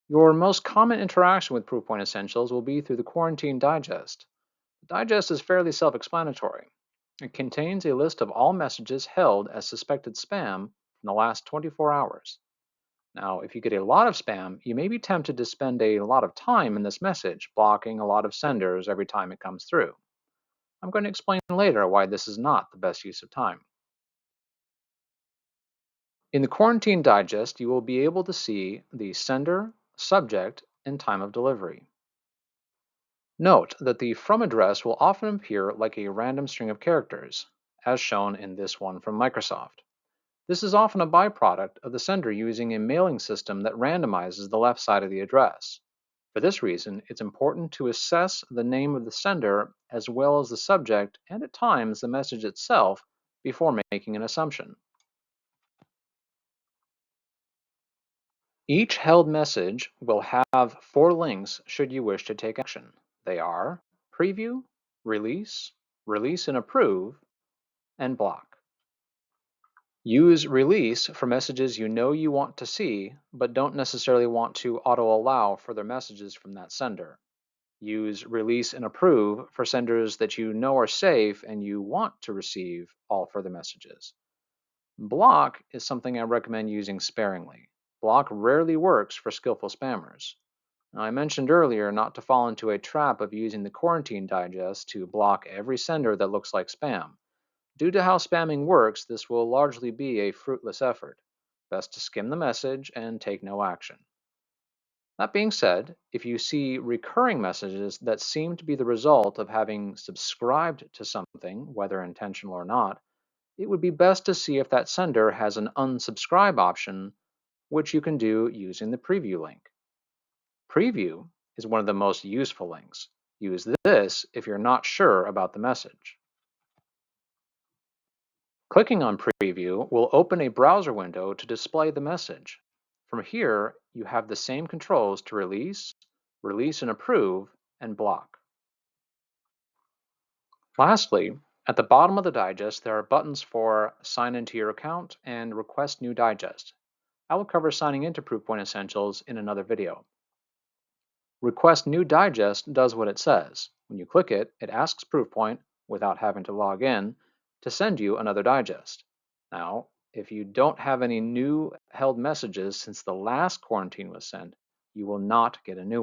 Your most common interaction with Proofpoint Essentials will be through the Quarantine Digest. The digest is fairly self-explanatory. It contains a list of all messages held as suspected spam from the last 24 hours. Now, if you get a lot of spam, you may be tempted to spend a lot of time in this message, blocking a lot of senders every time it comes through. I'm going to explain later why this is not the best use of time. In the Quarantine Digest, you will be able to see the sender, subject, and time of delivery. Note that the from address will often appear like a random string of characters, as shown in this one from Microsoft. This is often a byproduct of the sender using a mailing system that randomizes the left side of the address. For this reason, it's important to assess the name of the sender as well as the subject and at times the message itself before making an assumption. Each held message will have 4 links should you wish to take action. They are Preview, Release, Release and Approve, and Block. Use Release for messages you know you want to see, but don't necessarily want to auto-allow further messages from that sender. Use Release and Approve for senders that you know are safe and you want to receive all further messages. Block is something I recommend using sparingly. Block rarely works for skillful spammers. Now, I mentioned earlier not to fall into a trap of using the Quarantine Digest to block every sender that looks like spam. Due to how spamming works, this will largely be a fruitless effort. Best to skim the message and take no action. That being said, if you see recurring messages that seem to be the result of having subscribed to something, whether intentional or not, it would be best to see if that sender has an unsubscribe option, which you can do using the preview link. Preview is one of the most useful links. Use this if you're not sure about the message. Clicking on Preview will open a browser window to display the message. From here, you have the same controls to release, release and approve, and block. Lastly, at the bottom of the digest, there are buttons for Sign into your account and Request new digest. I will cover signing into Proofpoint Essentials in another video. Request new digest does what it says. When you click it, it asks Proofpoint, without having to log in, to send you another digest. Now, if you don't have any new held messages since the last quarantine was sent, you will not get a new one.